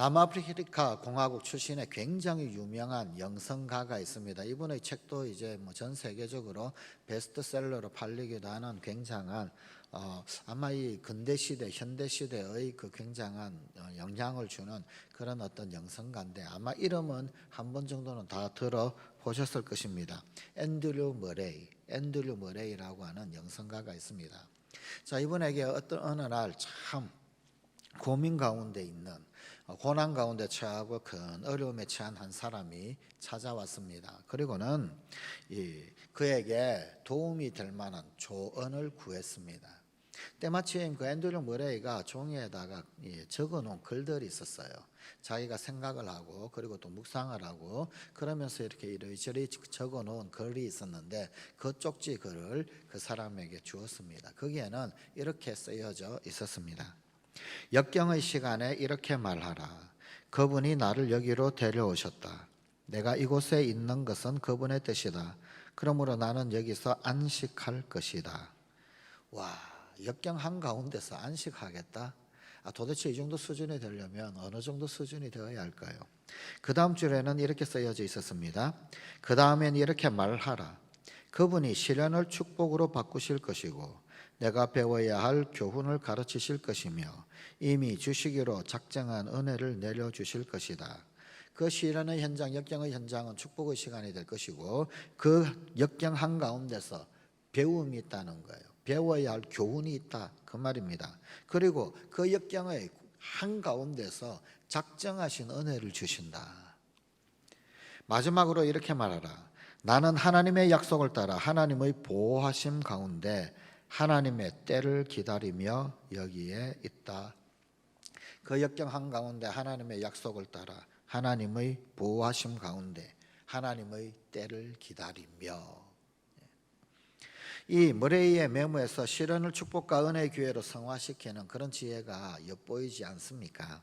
남아프리카 공화국 출신의 굉장히 유명한 영성가가 있습니다. 이분의 책도 이제 뭐 전 세계적으로 베스트셀러로 팔리기도 하는 굉장한 아마 이 근대 시대, 현대 시대의 그 굉장한 영향을 주는 그런 어떤 영성가인데 아마 이름은 한 번 정도는 다 들어보셨을 것입니다. 앤드류 머레이라고 하는 영성가가 있습니다. 자, 이분에게 어느 날 참 고민 가운데 있는 고난 가운데 처하고 큰 어려움에 처한 한 사람이 찾아왔습니다. 그리고는 그에게 도움이 될 만한 조언을 구했습니다. 때마침 그 앤드류 머레이가 종이에다가 적어놓은 글들이 있었어요. 자기가 생각을 하고 그리고 또 묵상을 하고 그러면서 이렇게 이리저리 적어놓은 글이 있었는데 그 쪽지 글을 그 사람에게 주었습니다. 거기에는 이렇게 쓰여져 있었습니다. 역경의 시간에 이렇게 말하라. 그분이 나를 여기로 데려오셨다. 내가 이곳에 있는 것은 그분의 뜻이다. 그러므로 나는 여기서 안식할 것이다. 와, 역경 한가운데서 안식하겠다? 도대체 이 정도 수준이 되려면 어느 정도 수준이 되어야 할까요? 그 다음 줄에는 이렇게 쓰여져 있었습니다. 그 다음엔 이렇게 말하라. 그분이 시련을 축복으로 바꾸실 것이고 내가 배워야 할 교훈을 가르치실 것이며 이미 주시기로 작정한 은혜를 내려주실 것이다. 그 시련의 현장, 역경의 현장은 축복의 시간이 될 것이고 그 역경 한가운데서 배움이 있다는 거예요. 배워야 할 교훈이 있다 그 말입니다. 그리고 그 역경의 한가운데서 작정하신 은혜를 주신다. 마지막으로 이렇게 말하라. 나는 하나님의 약속을 따라 하나님의 보호하심 가운데 하나님의 때를 기다리며 여기에 있다. 그 역경 한가운데 하나님의 약속을 따라 하나님의 보호하심 가운데 하나님의 때를 기다리며. 이 머레이의 메모에서 시련을 축복과 은혜의 기회로 성화시키는 그런 지혜가 엿보이지 않습니까?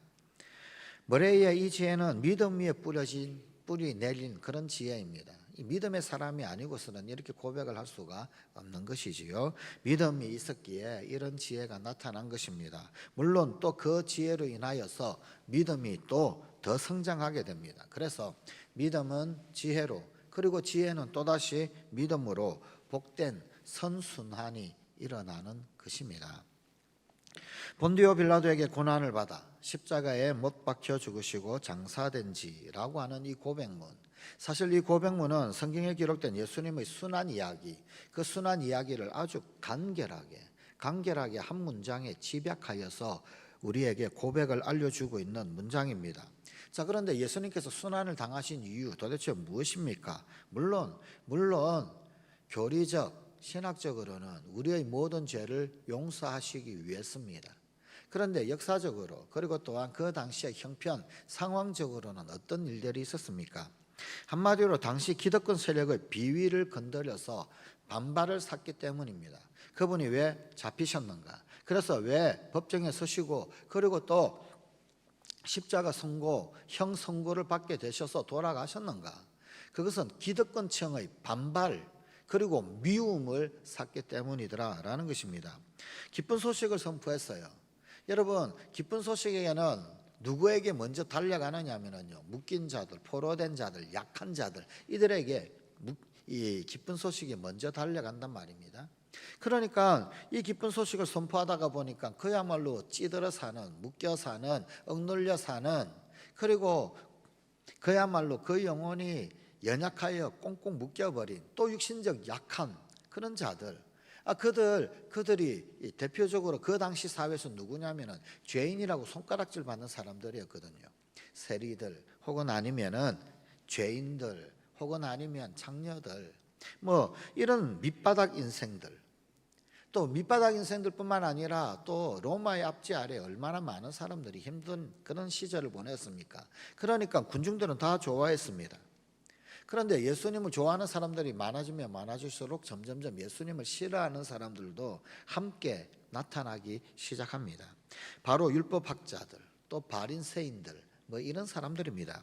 머레이의 이 지혜는 믿음 위에 뿌리 내린 그런 지혜입니다. 이 믿음의 사람이 아니고서는 이렇게 고백을 할 수가 없는 것이지요. 믿음이 있었기에 이런 지혜가 나타난 것입니다. 물론 또 그 지혜로 인하여서 믿음이 또 더 성장하게 됩니다. 그래서 믿음은 지혜로, 그리고 지혜는 또다시 믿음으로 복된 선순환이 일어나는 것입니다. 본디오 빌라도에게 고난을 받아 십자가에 못 박혀 죽으시고 장사된지라고 하는 이 고백문, 사실 이 고백문은 성경에 기록된 예수님의 순환 이야기, 그 순환 이야기를 아주 간결하게 한 문장에 집약하여서 우리에게 고백을 알려주고 있는 문장입니다. 자, 그런데 예수님께서 순환을 당하신 이유 도대체 무엇입니까? 물론 교리적 신학적으로는 우리의 모든 죄를 용서하시기 위해서입니다. 그런데 역사적으로 그리고 또한 그 당시의 형편 상황적으로는 어떤 일들이 있었습니까? 한마디로 당시 기득권 세력의 비위를 건드려서 반발을 샀기 때문입니다. 그분이 왜 잡히셨는가? 그래서 왜 법정에 서시고 그리고 또 십자가 형 선고를 받게 되셔서 돌아가셨는가? 그것은 기득권층의 반발 그리고 미움을 샀기 때문이더라라는 것입니다. 기쁜 소식을 선포했어요. 여러분, 기쁜 소식에는 누구에게 먼저 달려가느냐 하면요, 묶인 자들, 포로된 자들, 약한 자들, 이들에게 이 기쁜 소식이 먼저 달려간단 말입니다. 그러니까 이 기쁜 소식을 선포하다가 보니까 그야말로 찌들어 사는, 묶여 사는, 억눌려 사는, 그리고 그야말로 그 영혼이 연약하여 꽁꽁 묶여버린 또 육신적 약한 그런 자들, 그들이 대표적으로 그 당시 사회에서 누구냐면은 죄인이라고 손가락질 받는 사람들이었거든요. 세리들 혹은 아니면은 죄인들 혹은 아니면 장녀들, 뭐 이런 밑바닥 인생들, 또 밑바닥 인생들뿐만 아니라 또 로마의 압제 아래 얼마나 많은 사람들이 힘든 그런 시절을 보냈습니까? 그러니까 군중들은 다 좋아했습니다. 그런데 예수님을 좋아하는 사람들이 많아지면 많아질수록 점점점 예수님을 싫어하는 사람들도 함께 나타나기 시작합니다. 바로 율법학자들, 또 바리새인들, 뭐 이런 사람들입니다.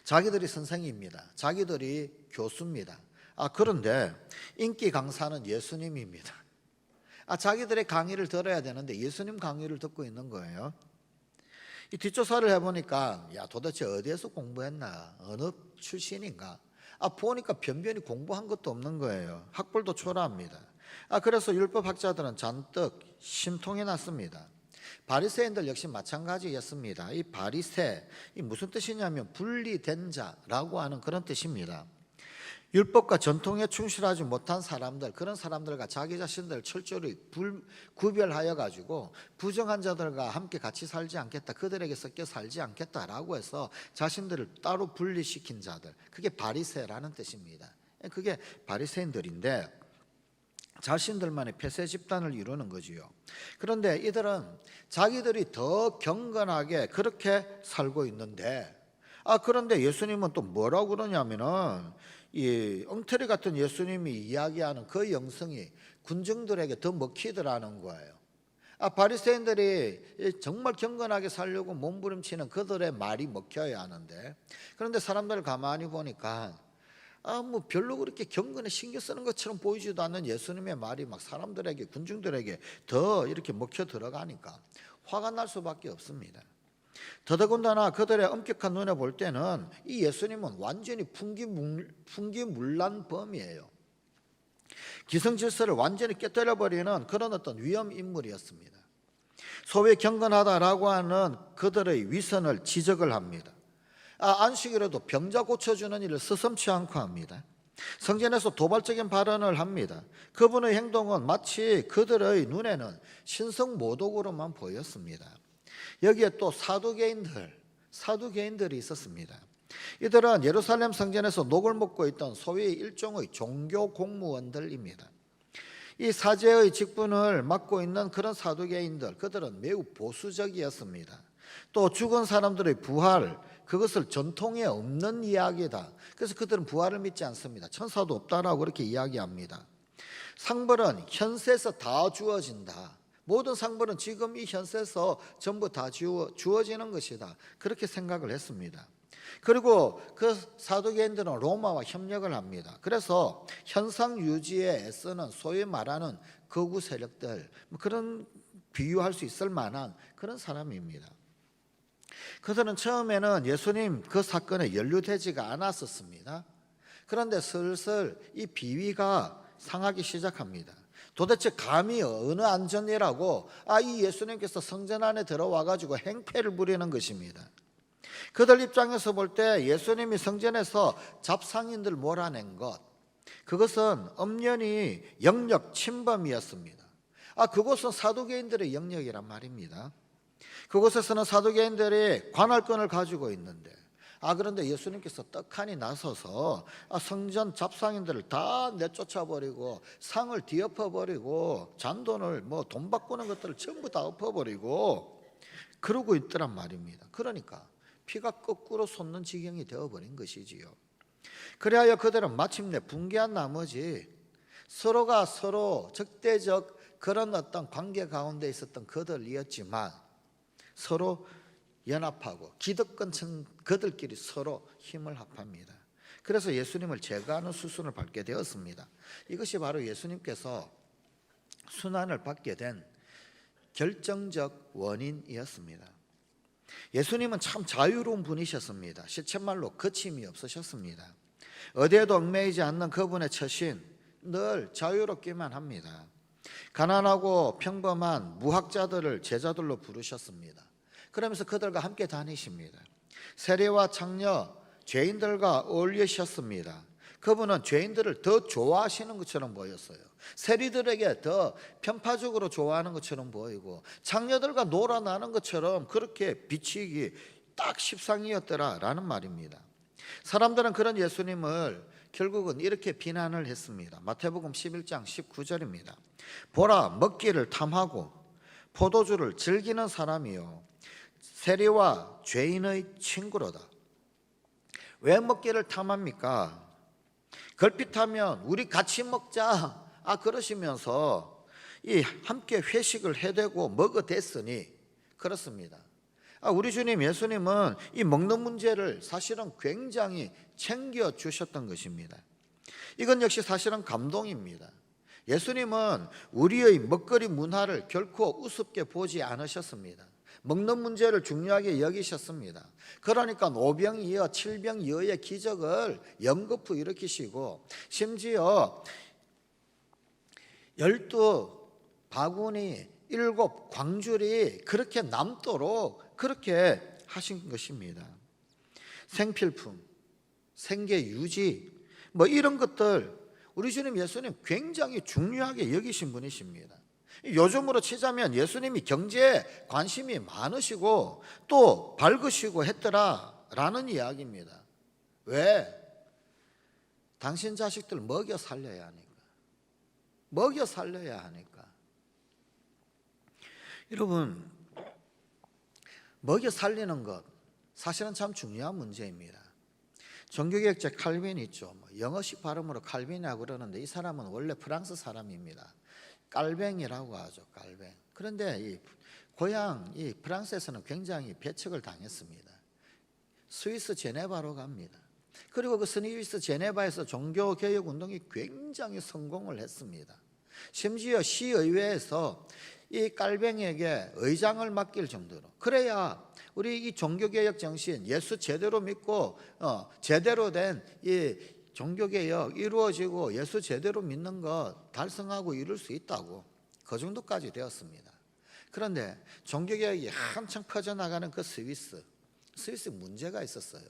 자기들이 선생입니다. 자기들이 교수입니다. 그런데 인기 강사는 예수님입니다. 자기들의 강의를 들어야 되는데 예수님 강의를 듣고 있는 거예요. 이 뒷조사를 해보니까 야 도대체 어디에서 공부했나, 어느 출신인가. 보니까 변변히 공부한 것도 없는 거예요. 학벌도 초라합니다. 그래서 율법학자들은 잔뜩 심통이 났습니다. 바리새인들 역시 마찬가지였습니다. 이 바리새, 이 무슨 뜻이냐면 분리된 자라고 하는 그런 뜻입니다. 율법과 전통에 충실하지 못한 사람들, 그런 사람들과 자기 자신들을 철저히 구별하여 가지고 부정한 자들과 함께 같이 살지 않겠다, 그들에게 섞여 살지 않겠다라고 해서 자신들을 따로 분리시킨 자들, 그게 바리새라는 뜻입니다. 그게 바리새인들인데 자신들만의 폐쇄 집단을 이루는 거지요. 그런데 이들은 자기들이 더 경건하게 그렇게 살고 있는데, 그런데 예수님은 또 뭐라고 그러냐면은 이 엉터리 같은 예수님이 이야기하는 그 영성이 군중들에게 더 먹히더라는 거예요. 바리새인들이 정말 경건하게 살려고 몸부림치는 그들의 말이 먹혀야 하는데, 그런데 사람들을 가만히 보니까 뭐 별로 그렇게 경건에 신경 쓰는 것처럼 보이지도 않는 예수님의 말이 막 사람들에게, 군중들에게 더 이렇게 먹혀 들어가니까 화가 날 수밖에 없습니다. 더더군다나 그들의 엄격한 눈에 볼 때는 이 예수님은 완전히 풍기물란범이에요. 기성질서를 완전히 깨뜨려버리는 그런 어떤 위험 인물이었습니다. 소위 경건하다라고 하는 그들의 위선을 지적을 합니다. 안식일에도 병자 고쳐주는 일을 서슴지 않고 합니다. 성전에서 도발적인 발언을 합니다. 그분의 행동은 마치 그들의 눈에는 신성모독으로만 보였습니다. 여기에 또 사두개인들이 있었습니다. 이들은 예루살렘 성전에서 녹을 먹고 있던 소위 일종의 종교 공무원들입니다. 이 사제의 직분을 맡고 있는 그런 사두개인들, 그들은 매우 보수적이었습니다. 또 죽은 사람들의 부활, 그것을 전통에 없는 이야기다. 그래서 그들은 부활을 믿지 않습니다. 천사도 없다라고 그렇게 이야기합니다. 상벌은 현세에서 다 주어진다. 모든 상벌은 지금 이 현세에서 전부 다 주어지는 것이다. 그렇게 생각을 했습니다. 그리고 그 사두개인들은 로마와 협력을 합니다. 그래서 현상 유지에 애쓰는 소위 말하는 거구 세력들, 그런 비유할 수 있을 만한 그런 사람입니다. 그들은 처음에는 예수님 그 사건에 연루되지가 않았었습니다. 그런데 슬슬 이 비위가 상하기 시작합니다. 도대체 감히 어느 안전이라고 이 예수님께서 성전 안에 들어와 가지고 행패를 부리는 것입니다. 그들 입장에서 볼 때 예수님이 성전에서 잡상인들 몰아낸 것, 그것은 엄연히 영역 침범이었습니다. 그것은 사두개인들의 영역이란 말입니다. 그곳에서는 사두개인들이 관할권을 가지고 있는데, 그런데 예수님께서 떡하니 나서서 성전 잡상인들을 다 내쫓아버리고 상을 뒤엎어버리고 잔돈을 돈 바꾸는 것들을 전부 다 엎어버리고 그러고 있더란 말입니다. 그러니까 피가 거꾸로 솟는 지경이 되어버린 것이지요. 그래야 그들은 마침내 붕괴한 나머지 서로가 서로 적대적 그런 어떤 관계 가운데 있었던 그들이었지만 서로 연합하고 기득권 그들끼리 서로 힘을 합합니다. 그래서 예수님을 제거하는 수순을 밟게 되었습니다. 이것이 바로 예수님께서 순환을 받게 된 결정적 원인이었습니다. 예수님은 참 자유로운 분이셨습니다. 실천말로 거침이 없으셨습니다. 어디에도 얽매이지 않는 그분의 처신, 늘 자유롭기만 합니다. 가난하고 평범한 무학자들을 제자들로 부르셨습니다. 그러면서 그들과 함께 다니십니다. 세리와 창녀, 죄인들과 어울리셨습니다. 그분은 죄인들을 더 좋아하시는 것처럼 보였어요. 세리들에게 더 편파적으로 좋아하는 것처럼 보이고 창녀들과 놀아나는 것처럼 그렇게 비치기 딱 십상이었더라라는 말입니다. 사람들은 그런 예수님을 결국은 이렇게 비난을 했습니다. 마태복음 11장 19절입니다. 보라, 먹기를 탐하고 포도주를 즐기는 사람이요 세리와 죄인의 친구로다. 왜 먹기를 탐합니까? 걸핏하면 우리 같이 먹자 그러시면서 이 함께 회식을 해대고 먹어댔으니 그렇습니다. 우리 주님 예수님은 이 먹는 문제를 사실은 굉장히 챙겨주셨던 것입니다. 이건 역시 사실은 감동입니다. 예수님은 우리의 먹거리 문화를 결코 우습게 보지 않으셨습니다. 먹는 문제를 중요하게 여기셨습니다. 그러니까 오병이어, 칠병이어의 기적을 연거푸 일으키시고 심지어 12바구니 7 광줄이 그렇게 남도록 그렇게 하신 것입니다. 생필품, 생계 유지 뭐 이런 것들 우리 주님 예수님 굉장히 중요하게 여기신 분이십니다. 요즘으로 치자면 예수님이 경제에 관심이 많으시고 또 밝으시고 했더라라는 이야기입니다. 왜? 당신 자식들 먹여 살려야 하니까. 먹여 살려야 하니까. 여러분, 먹여 살리는 것 사실은 참 중요한 문제입니다. 종교개혁자 칼빈 있죠. 영어식 발음으로 칼빈이라고 그러는데 이 사람은 원래 프랑스 사람입니다. 깔뱅이라고 하죠. 깔뱅. 그런데 이 고향 이 프랑스에서는 굉장히 배척을 당했습니다. 스위스 제네바로 갑니다. 그리고 그 스위스 제네바에서 종교개혁 운동이 굉장히 성공을 했습니다. 심지어 시의회에서 이 깔뱅이에게 의장을 맡길 정도로, 그래야 우리 이 종교개혁 정신, 예수 제대로 믿고 제대로 된 이 종교개혁 이루어지고 예수 제대로 믿는 것 달성하고 이룰 수 있다고, 그 정도까지 되었습니다. 그런데 종교개혁이 한창 퍼져나가는 그 스위스 문제가 있었어요.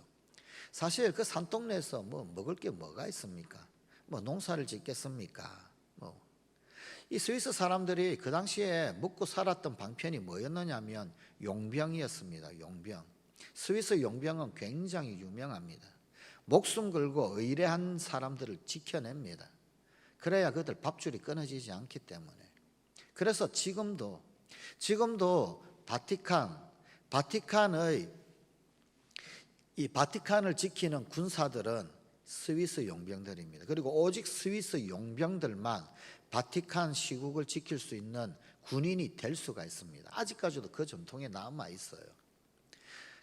사실 그 산동네에서 뭐 먹을 게 뭐가 있습니까? 뭐 농사를 짓겠습니까? 이 스위스 사람들이 그 당시에 먹고 살았던 방편이 뭐였느냐면 용병이었습니다. 용병. 스위스 용병은 굉장히 유명합니다. 목숨 걸고 의뢰한 사람들을 지켜냅니다. 그래야 그들 밥줄이 끊어지지 않기 때문에. 그래서 지금도 바티칸의 이 바티칸을 지키는 군사들은 스위스 용병들입니다. 그리고 오직 스위스 용병들만 바티칸 시국을 지킬 수 있는 군인이 될 수가 있습니다. 아직까지도 그 전통에 남아 있어요.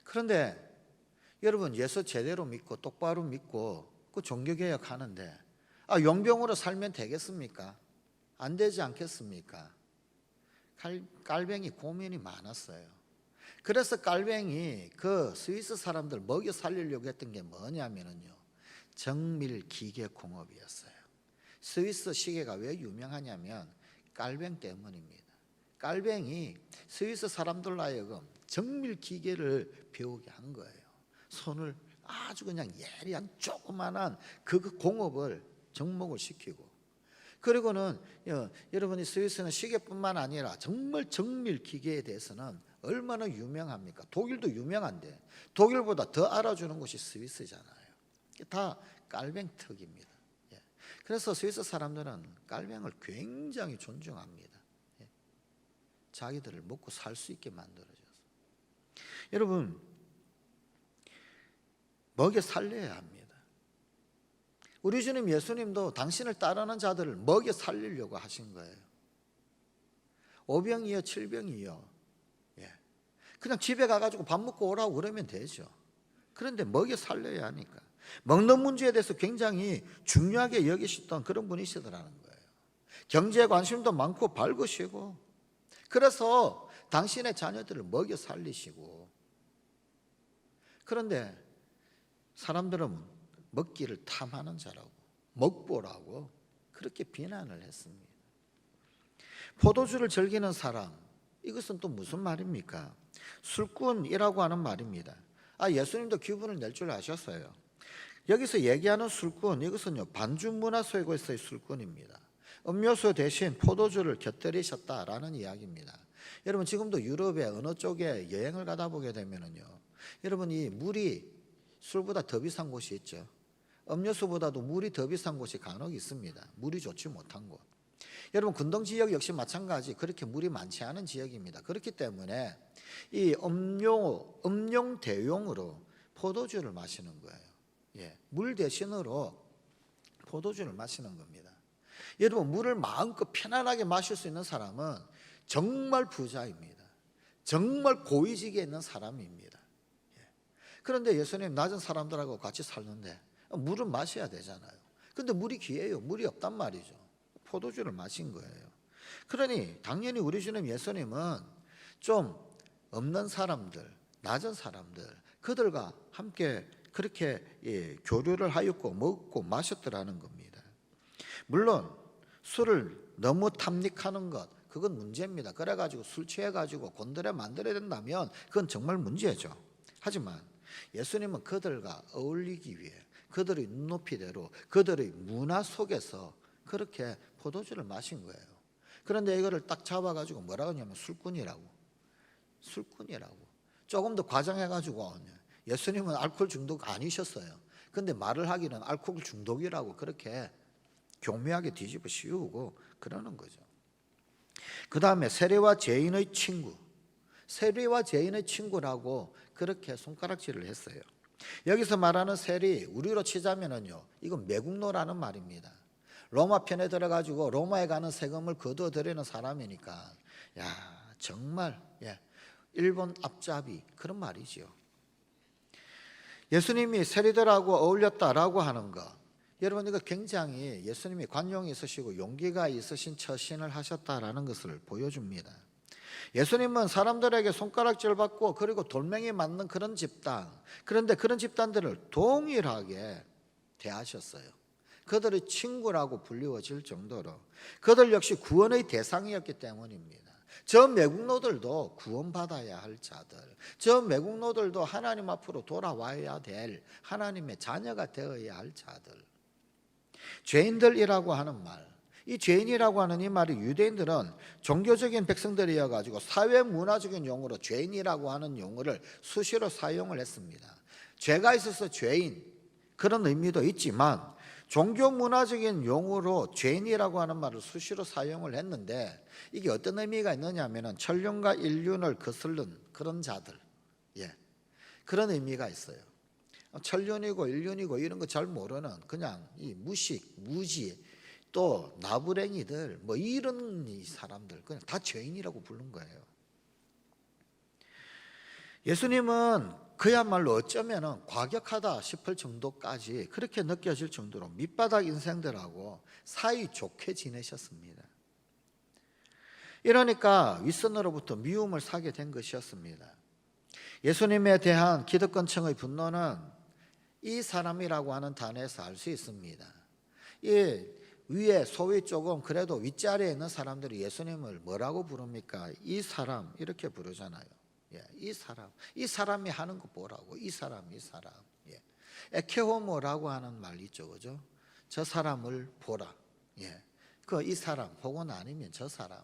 그런데 여러분, 예수 제대로 믿고 똑바로 믿고 그 종교개혁 하는데 용병으로 살면 되겠습니까? 안 되지 않겠습니까? 깔뱅이 고민이 많았어요. 그래서 깔뱅이 그 스위스 사람들 먹여 살리려고 했던 게 뭐냐면요, 정밀기계공업이었어요. 스위스 시계가 왜 유명하냐면 깔뱅 때문입니다. 깔뱅이 스위스 사람들로 하여금 정밀기계를 배우게 한 거예요. 손을 아주 그냥 예리한 조그만한 그 공업을 접목을 시키고, 그리고는 여러분이 스위스는 시계뿐만 아니라 정말 정밀기계에 대해서는 얼마나 유명합니까? 독일도 유명한데 독일보다 더 알아주는 곳이 스위스잖아요. 다 깔뱅 특입니다. 그래서 스위스 사람들은 깔뱅을 굉장히 존중합니다. 자기들을 먹고 살 수 있게 만들어줘서. 여러분, 먹여 살려야 합니다. 우리 주님 예수님도 당신을 따르는 자들을 먹여 살리려고 하신 거예요. 5병이요 7병이요 그냥 집에 가가지고 밥 먹고 오라고 그러면 되죠. 그런데 먹여 살려야 하니까 먹는 문제에 대해서 굉장히 중요하게 여기셨던 그런 분이시더라는 거예요. 경제에 관심도 많고 밝으시고, 그래서 당신의 자녀들을 먹여 살리시고. 그런데 사람들은 먹기를 탐하는 자라고, 먹보라고 그렇게 비난을 했습니다. 포도주를 즐기는 사람, 이것은 또 무슨 말입니까? 술꾼이라고 하는 말입니다. 예수님도 기분을 낼 줄 아셨어요. 여기서 얘기하는 술꾼, 이것은요 반주문화소에서의 술꾼입니다. 음료수 대신 포도주를 곁들이셨다라는 이야기입니다. 여러분, 지금도 유럽의 어느 쪽에 여행을 가다 보게 되면은요, 여러분, 이 물이 술보다 더 비싼 곳이 있죠. 음료수보다도 물이 더 비싼 곳이 간혹 있습니다. 물이 좋지 못한 곳. 여러분, 근동 지역 역시 마찬가지, 그렇게 물이 많지 않은 지역입니다. 그렇기 때문에 이 음용 대용으로 포도주를 마시는 거예요. 물 대신으로 포도주를 마시는 겁니다. 여러분, 물을 마음껏 편안하게 마실 수 있는 사람은 정말 부자입니다. 정말 고위직에 있는 사람입니다. 그런데 예수님 낮은 사람들하고 같이 살는데 물은 마셔야 되잖아요. 그런데 물이 귀해요. 물이 없단 말이죠. 포도주를 마신 거예요. 그러니 당연히 우리 주님 예수님은 좀 없는 사람들, 낮은 사람들, 그들과 함께 그렇게 교류를 하였고 먹고 마셨더라는 겁니다. 물론 술을 너무 탐닉하는 것, 그건 문제입니다. 그래가지고 술 취해가지고 곤드레 만들어야 된다면 그건 정말 문제죠. 하지만 예수님은 그들과 어울리기 위해 그들의 눈높이대로 그들의 문화 속에서 그렇게 포도주를 마신 거예요. 그런데 이거를 딱 잡아가지고 뭐라고 하냐면 술꾼이라고. 조금 더 과장해가지고 예수님은 알코올 중독 아니셨어요. 근데 말을 하기는 알코올 중독이라고 그렇게 교묘하게 뒤집어 씌우고 그러는 거죠. 그 다음에 세리와 죄인의 친구, 세리와 죄인의 친구라고 그렇게 손가락질을 했어요. 여기서 말하는 세리, 우리로 치자면은요, 이건 매국노라는 말입니다. 로마 편에 들어가지고 로마에 가는 세금을 거둬들이는 사람이니까, 야, 정말 일본 앞잡이 그런 말이지요. 예수님이 세리들하고 어울렸다라고 하는 것, 여러분 이거 굉장히 예수님이 관용이 있으시고 용기가 있으신 처신을 하셨다라는 것을 보여줍니다. 예수님은 사람들에게 손가락질 받고 그리고 돌멩이 맞는 그런 집단, 그런데 그런 집단들을 동일하게 대하셨어요. 그들의 친구라고 불리워질 정도로 그들 역시 구원의 대상이었기 때문입니다. 저 매국노들도 구원받아야 할 자들, 저 매국노들도 하나님 앞으로 돌아와야 될 하나님의 자녀가 되어야 할 자들, 죄인들이라고 하는 말, 이 죄인이라고 하는 이 말이 유대인들은 종교적인 백성들이어 가지고 사회 문화적인 용어로 죄인이라고 하는 용어를 수시로 사용을 했습니다. 죄가 있어서 죄인 그런 의미도 있지만 종교 문화적인 용어로 죄인이라고 하는 말을 수시로 사용을 했는데 이게 어떤 의미가 있느냐면은 천륜과 인륜을 거슬른 그런 자들, 그런 의미가 있어요. 천륜이고 인륜이고 이런 거 잘 모르는 그냥 이 무식, 무지, 또 나부랭이들 뭐 이런 이 사람들 그냥 다 죄인이라고 부른 거예요. 예수님은 그야말로 어쩌면은 과격하다 싶을 정도까지 그렇게 느껴질 정도로 밑바닥 인생들하고 사이 좋게 지내셨습니다. 이러니까 윗선으로부터 미움을 사게 된 것이었습니다. 예수님에 대한 기득권층의 분노는 이 사람이라고 하는 단어에서 알 수 있습니다. 이 위에 소위 조금 그래도 윗자리에 있는 사람들이 예수님을 뭐라고 부릅니까? 이 사람 이렇게 부르잖아요. 이 사람이 하는 거 보라고. 이 사람. 에케호모라고 하는 말 있죠, 그죠? 저 사람을 보라. 이 사람 혹은 아니면 저 사람.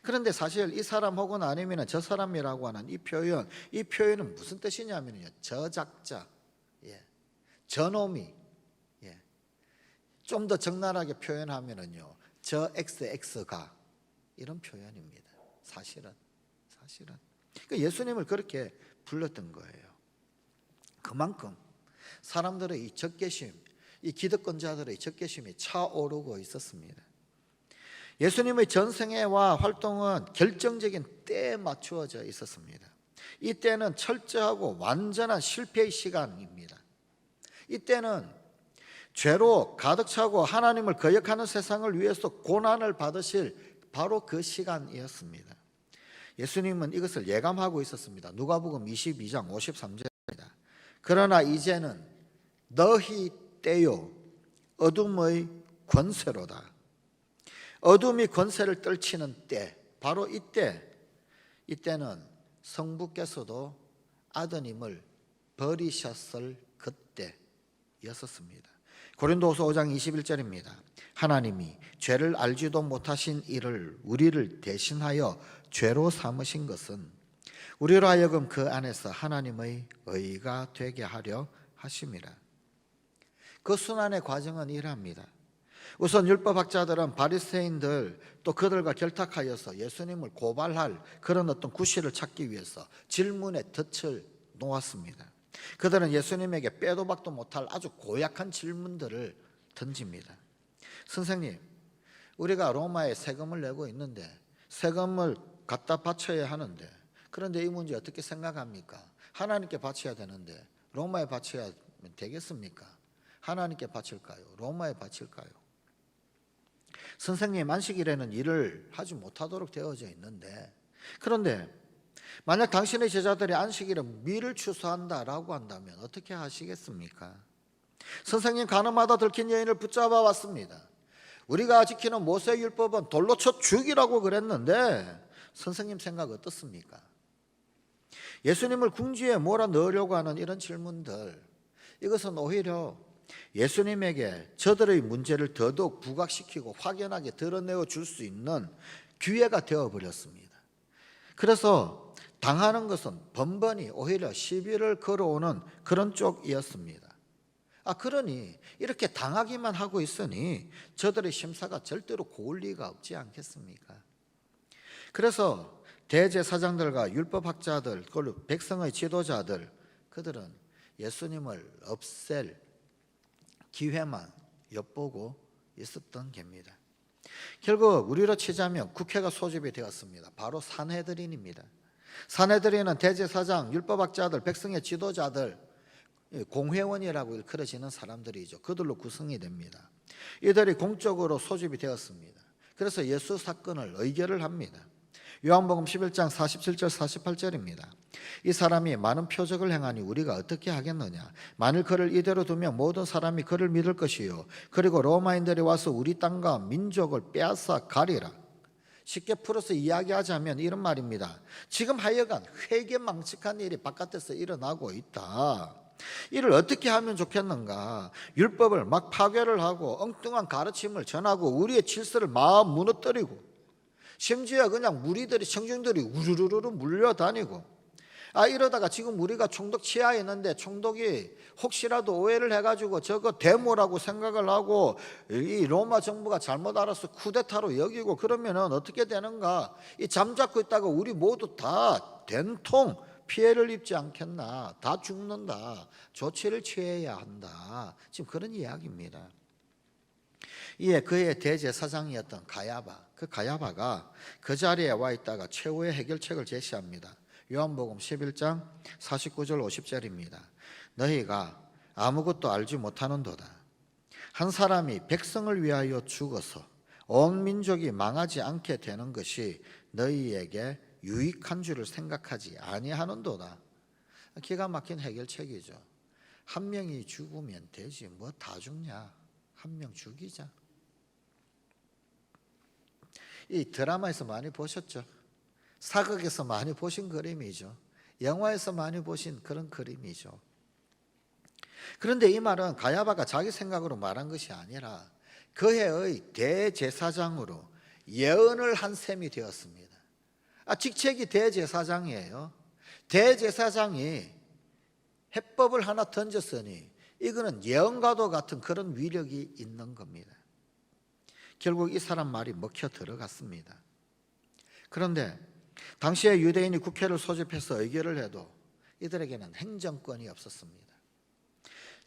그런데 사실 이 사람 혹은 아니면 저 사람이라고 하는 이 표현은 무슨 뜻이냐면요, 저작자, 저놈이. 좀 더 적나라하게 표현하면은요, 저 XX가 이런 표현입니다. 사실은. 그러니까 예수님을 그렇게 불렀던 거예요. 그만큼 사람들의 이 적개심, 이 기득권자들의 적개심이 차오르고 있었습니다. 예수님의 전생애와 활동은 결정적인 때에 맞추어져 있었습니다. 이 때는 철저하고 완전한 실패의 시간입니다. 이 때는 죄로 가득 차고 하나님을 거역하는 세상을 위해서 고난을 받으실 바로 그 시간이었습니다. 예수님은 이것을 예감하고 있었습니다. 누가복음 22장 53절입니다. 그러나 이제는 너희 때요 어둠의 권세로다. 어둠이 권세를 떨치는 때, 바로 이때는 성부께서도 아드님을 버리셨을 그때였었습니다. 고린도후서 5장 21절입니다. 하나님이 죄를 알지도 못하신 이를 우리를 대신하여 죄로 삼으신 것은 우리로 하여금 그 안에서 하나님의 의가 되게 하려 하심이라. 그 순환의 과정은 이러합니다. 우선 율법학자들은 바리새인들 또 그들과 결탁하여서 예수님을 고발할 그런 어떤 구실을 찾기 위해서 질문의 덫을 놓았습니다. 그들은 예수님에게 빼도 박도 못할 아주 고약한 질문들을 던집니다. 선생님, 우리가 로마에 세금을 내고 있는데 세금을 갖다 바쳐야 하는데, 그런데 이 문제 어떻게 생각합니까? 하나님께 바쳐야 되는데 로마에 바쳐야 되겠습니까? 하나님께 바칠까요? 로마에 바칠까요? 선생님, 안식일에는 일을 하지 못하도록 되어져 있는데, 그런데 만약 당신의 제자들이 안식일에 미를 취소한다라고 한다면 어떻게 하시겠습니까? 선생님, 가늠하다 들킨 여인을 붙잡아 왔습니다. 우리가 지키는 모세율법은 돌로 쳐 죽이라고 그랬는데 선생님 생각 어떻습니까? 예수님을 궁지에 몰아넣으려고 하는 이런 질문들, 이것은 오히려 예수님에게 저들의 문제를 더더욱 부각시키고 확연하게 드러내어 줄 수 있는 기회가 되어버렸습니다. 그래서 당하는 것은 번번이 오히려 시비를 걸어오는 그런 쪽이었습니다. 그러니 이렇게 당하기만 하고 있으니 저들의 심사가 절대로 고울 리가 없지 않겠습니까? 그래서 대제사장들과 율법학자들, 그리고 백성의 지도자들, 그들은 예수님을 없앨 기회만 엿보고 있었던 겁니다. 결국 우리로 치자면 국회가 소집이 되었습니다. 바로 산헤드린입니다. 산헤드린은 대제사장, 율법학자들, 백성의 지도자들, 공회원이라고 일컬어지는 사람들이죠. 그들로 구성이 됩니다. 이들이 공적으로 소집이 되었습니다. 그래서 예수 사건을 의결을 합니다. 요한복음 11장 47절 48절입니다. 이 사람이 많은 표적을 행하니 우리가 어떻게 하겠느냐? 만일 그를 이대로 두면 모든 사람이 그를 믿을 것이요, 그리고 로마인들이 와서 우리 땅과 민족을 빼앗아 가리라. 쉽게 풀어서 이야기하자면 이런 말입니다. 지금 하여간 회개망측한 일이 바깥에서 일어나고 있다. 이를 어떻게 하면 좋겠는가? 율법을 막 파괴를 하고 엉뚱한 가르침을 전하고 우리의 질서를 막 무너뜨리고, 심지어 그냥 무리들이, 청중들이 우르르르 물려다니고, 이러다가 지금 우리가 총독 치하에 있는데 총독이 혹시라도 오해를 해가지고 저거 데모라고 생각을 하고 이 로마 정부가 잘못 알아서 쿠데타로 여기고 그러면은 어떻게 되는가? 이 잠자코 있다가 우리 모두 다 된통 피해를 입지 않겠나? 다 죽는다. 조치를 취해야 한다. 지금 그런 이야기입니다. 이에 그의 대제사장이었던 가야바, 그 가야바가 그 자리에 와 있다가 최후의 해결책을 제시합니다. 요한복음 11장 49절 50절입니다. 너희가 아무것도 알지 못하는도다. 한 사람이 백성을 위하여 죽어서 온 민족이 망하지 않게 되는 것이 너희에게 유익한 줄을 생각하지 아니하는도다. 기가 막힌 해결책이죠. 한 명이 죽으면 되지 뭐 다 죽냐? 한 명 죽이자. 이 드라마에서 많이 보셨죠? 사극에서 많이 보신 그림이죠. 영화에서 많이 보신 그런 그림이죠. 그런데 이 말은 가야바가 자기 생각으로 말한 것이 아니라 그해의 대제사장으로 예언을 한 셈이 되었습니다. 직책이 대제사장이에요. 대제사장이 해법을 하나 던졌으니 이거는 예언과도 같은 그런 위력이 있는 겁니다. 결국 이 사람 말이 먹혀 들어갔습니다. 그런데 당시에 유대인이 국회를 소집해서 의결을 해도 이들에게는 행정권이 없었습니다.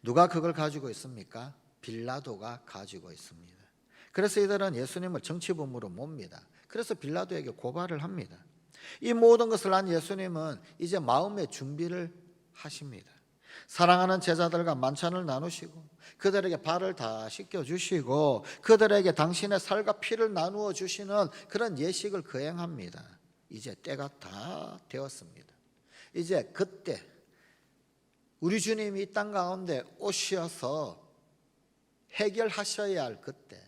누가 그걸 가지고 있습니까? 빌라도가 가지고 있습니다. 그래서 이들은 예수님을 정치범으로 몹니다. 그래서 빌라도에게 고발을 합니다. 이 모든 것을 안 예수님은 이제 마음의 준비를 하십니다. 사랑하는 제자들과 만찬을 나누시고 그들에게 발을 다 씻겨주시고 그들에게 당신의 살과 피를 나누어 주시는 그런 예식을 거행합니다. 이제 때가 다 되었습니다. 이제 그때 우리 주님이 이 땅 가운데 오셔서 해결하셔야 할 그때,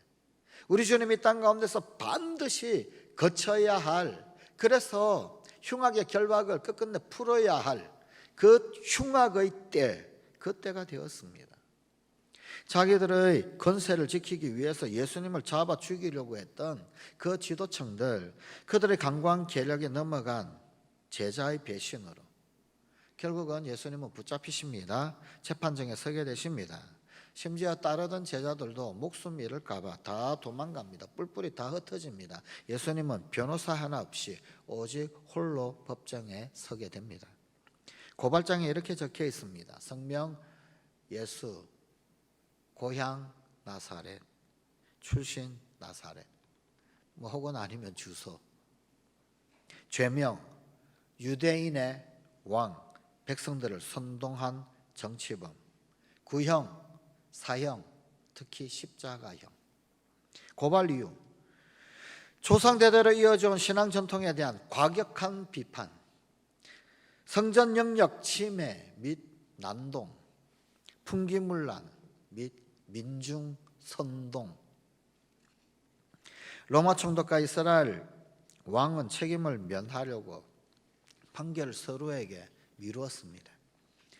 우리 주님이 땅 가운데서 반드시 거쳐야 할, 그래서 흉악의 결박을 끝끝내 풀어야 할 그 흉악의 때, 그 때가 되었습니다. 자기들의 권세를 지키기 위해서 예수님을 잡아 죽이려고 했던 그 지도층들, 그들의 강고한 계략에 넘어간 제자의 배신으로 결국은 예수님은 붙잡히십니다. 재판정에 서게 되십니다. 심지어 따르던 제자들도 목숨 잃을까 봐 다 도망갑니다. 뿔뿔이 다 흩어집니다. 예수님은 변호사 하나 없이 오직 홀로 법정에 서게 됩니다. 고발장에 이렇게 적혀 있습니다. 성명 예수, 고향 나사렛, 출신 나사렛, 뭐 혹은 아니면 주소, 죄명 유대인의 왕, 백성들을 선동한 정치범, 구형, 사형, 특히 십자가형. 고발 이유, 조상대대로 이어져온 신앙 전통에 대한 과격한 비판, 성전 영역 침해 및 난동, 풍기문란 및 민중 선동. 로마 총독과 이스라엘 왕은 책임을 면하려고 판결을 서로에게 미루었습니다.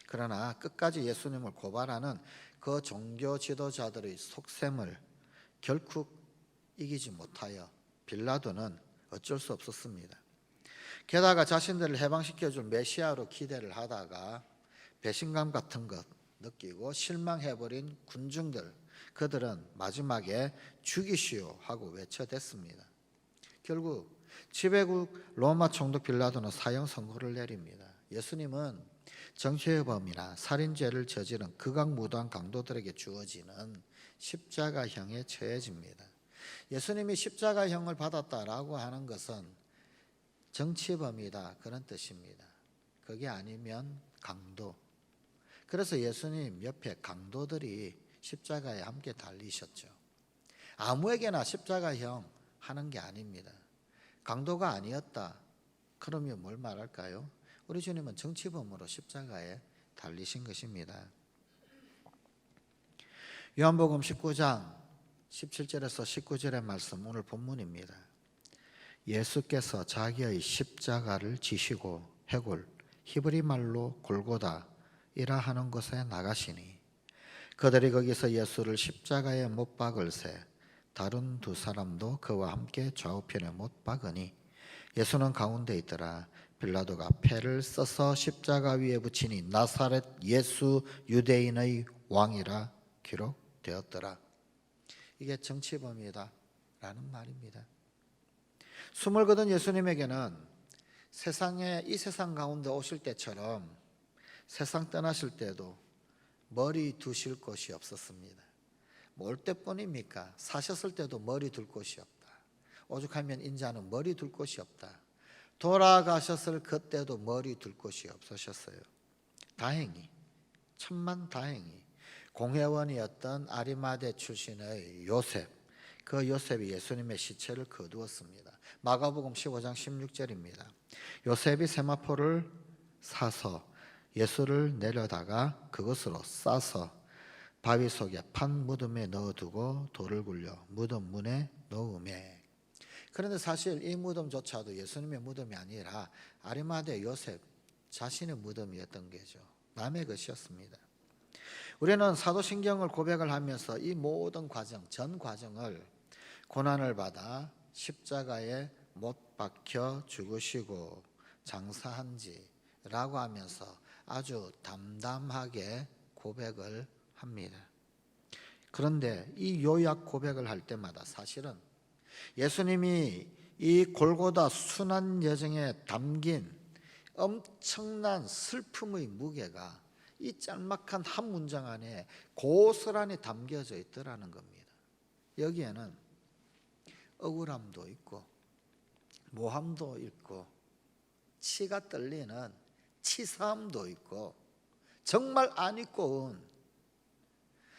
그러나 끝까지 예수님을 고발하는 그 종교 지도자들의 속셈을 결국 이기지 못하여 빌라도는 어쩔 수 없었습니다. 게다가 자신들을 해방시켜줄 메시아로 기대를 하다가 배신감 같은 것 느끼고 실망해버린 군중들, 그들은 마지막에 죽이시오 하고 외쳐댔습니다. 결국 지배국 로마 총독 빌라도는 사형 선고를 내립니다. 예수님은 정죄범이나 살인죄를 저지른 극악무도한 강도들에게 주어지는 십자가형에 처해집니다. 예수님이 십자가형을 받았다라고 하는 것은 정치범이다 그런 뜻입니다. 그게 아니면 강도. 그래서 예수님 옆에 강도들이 십자가에 함께 달리셨죠. 아무에게나 십자가형 하는 게 아닙니다. 강도가 아니었다. 그러면 뭘 말할까요? 우리 주님은 정치범으로 십자가에 달리신 것입니다. 요한복음 19장 17절에서 19절의 말씀 오늘 본문입니다. 예수께서 자기의 십자가를 지시고 해골 히브리 말로 골고다이라 하는 곳에 나가시니 그들이 거기서 예수를 십자가에 못 박을새 다른 두 사람도 그와 함께 좌우편에 못 박으니 예수는 가운데 있더라. 빌라도가 패를 써서 십자가 위에 붙이니 나사렛 예수 유대인의 왕이라 기록되었더라. 이게 정치범이다 라는 말입니다. 숨을 거둔 예수님에게는 이 세상 가운데 오실 때처럼 세상 떠나실 때도 머리 두실 곳이 없었습니다. 올 때뿐입니까? 사셨을 때도 머리 둘 곳이 없다. 오죽하면 인자는 머리 둘 곳이 없다. 돌아가셨을 그때도 머리 둘 곳이 없으셨어요. 다행히, 천만 다행히 공회원이었던 아리마대 출신의 요셉, 그 요셉이 예수님의 시체를 거두었습니다. 마가복음 15장 16절입니다. 요셉이 세마포를 사서 예수를 내려다가 그것으로 싸서 바위 속에 판 무덤에 넣어두고 돌을 굴려 무덤 문에 넣으매. 그런데 사실 이 무덤조차도 예수님의 무덤이 아니라 아리마대 요셉 자신의 무덤이었던 거죠. 남의 것이었습니다. 우리는 사도신경을 고백을 하면서 이 모든 과정, 전 과정을 고난을 받아 십자가에 못 박혀 죽으시고 장사한지라고 하면서 아주 담담하게 고백을 합니다. 그런데 이 요약 고백을 할 때마다 사실은 예수님이 이 골고다 순환 여정에 담긴 엄청난 슬픔의 무게가 이 짤막한 한 문장 안에 고스란히 담겨져 있더라는 겁니다. 여기에는 억울함도 있고 모함도 있고 치가 떨리는 치사함도 있고 정말 안 입고 온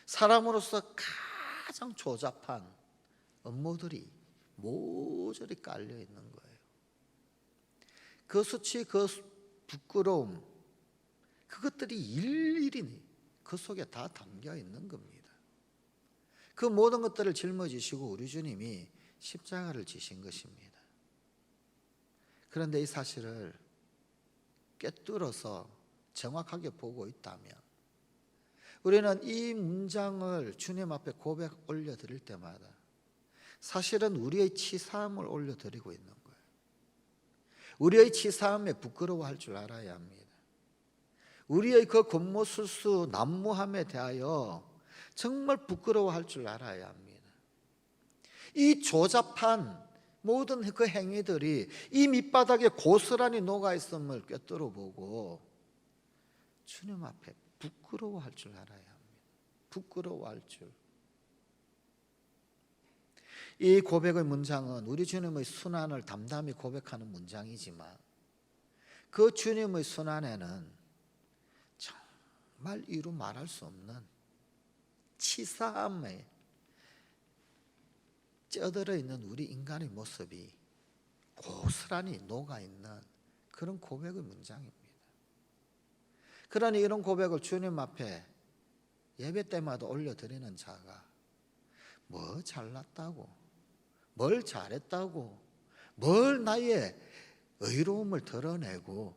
사람으로서 가장 조잡한 업무들이 모조리 깔려 있는 거예요. 그 수치, 그 부끄러움, 그것들이 일일이 그 속에 다 담겨 있는 겁니다. 그 모든 것들을 짊어지시고 우리 주님이 십자가를 지신 것입니다. 그런데 이 사실을 꿰뚫어서 정확하게 보고 있다면 우리는 이 문장을 주님 앞에 고백 올려드릴 때마다 사실은 우리의 치사함을 올려드리고 있는 거예요. 우리의 치사함에 부끄러워할 줄 알아야 합니다. 우리의 그 겉모술수 난무함에 대하여 정말 부끄러워할 줄 알아야 합니다. 이 조잡한 모든 그 행위들이 이 밑바닥에 고스란히 녹아있음을 꿰뚫어 보고 주님 앞에 부끄러워할 줄 알아야 합니다. 부끄러워할 줄. 이 고백의 문장은 우리 주님의 순환을 담담히 고백하는 문장이지만 그 주님의 순환에는 정말 이루 말할 수 없는 치사함에 쪄들어 있는 우리 인간의 모습이 고스란히 녹아있는 그런 고백의 문장입니다. 그러니 이런 고백을 주님 앞에 예배 때마다 올려드리는 자가 뭐 잘났다고, 뭘 잘했다고, 뭘 나의 의로움을 드러내고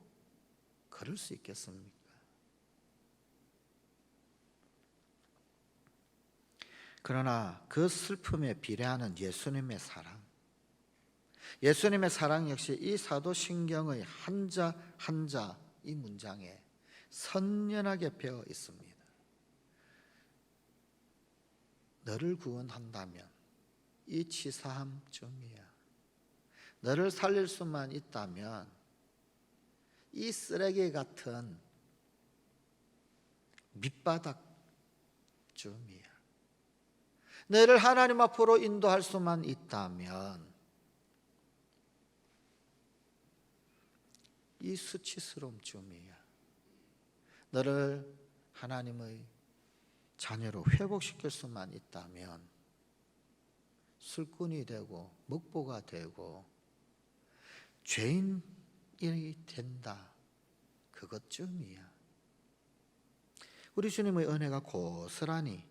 그럴 수 있겠습니까? 그러나 그 슬픔에 비례하는 예수님의 사랑, 예수님의 사랑 역시 이 사도신경의 한자 한자 이 문장에 선연하게 배어 있습니다. 너를 구원한다면 이 치사함쯤이야. 너를 살릴 수만 있다면 이 쓰레기 같은 밑바닥쯤이야. 너를 하나님 앞으로 인도할 수만 있다면 이 수치스러움쯤이야. 너를 하나님의 자녀로 회복시킬 수만 있다면 술꾼이 되고 목보가 되고 죄인이 된다. 그것쯤이야. 우리 주님의 은혜가 고스란히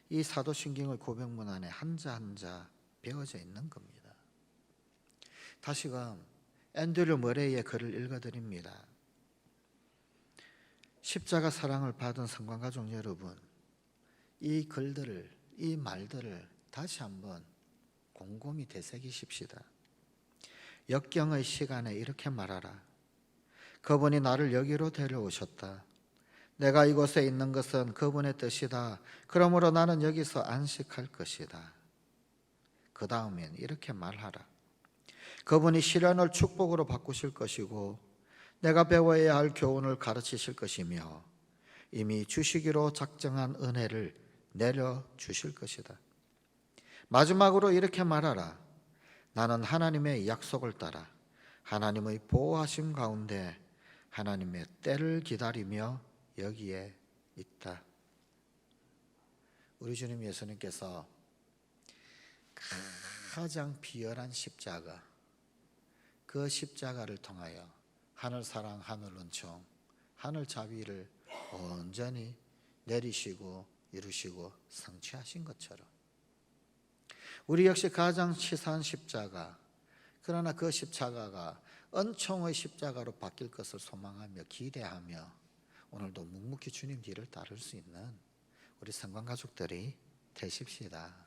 이 사도신경의 고백문 안에 한자 한자 배어져 있는 겁니다. 다시금 앤드류 머레이의 글을 읽어드립니다. 십자가 사랑을 받은 성관가족 여러분, 이 글들을, 이 말들을 다시 한번 곰곰이 되새기십시다. 역경의 시간에 이렇게 말하라. 그분이 나를 여기로 데려오셨다. 내가 이곳에 있는 것은 그분의 뜻이다. 그러므로 나는 여기서 안식할 것이다. 그 다음엔 이렇게 말하라. 그분이 시련을 축복으로 바꾸실 것이고 내가 배워야 할 교훈을 가르치실 것이며 이미 주시기로 작정한 은혜를 내려주실 것이다. 마지막으로 이렇게 말하라. 나는 하나님의 약속을 따라 하나님의 보호하심 가운데 하나님의 때를 기다리며 여기에 있다. 우리 주님 예수님께서 가장 비열한 십자가, 그 십자가를 통하여 하늘 사랑, 하늘 은총, 하늘 자비를 온전히 내리시고 이루시고 성취하신 것처럼 우리 역시 가장 치사한 십자가, 그러나 그 십자가가 은총의 십자가로 바뀔 것을 소망하며 기대하며 오늘도 묵묵히 주님 뒤를 따를 수 있는 우리 성관 가족들이 되십시다.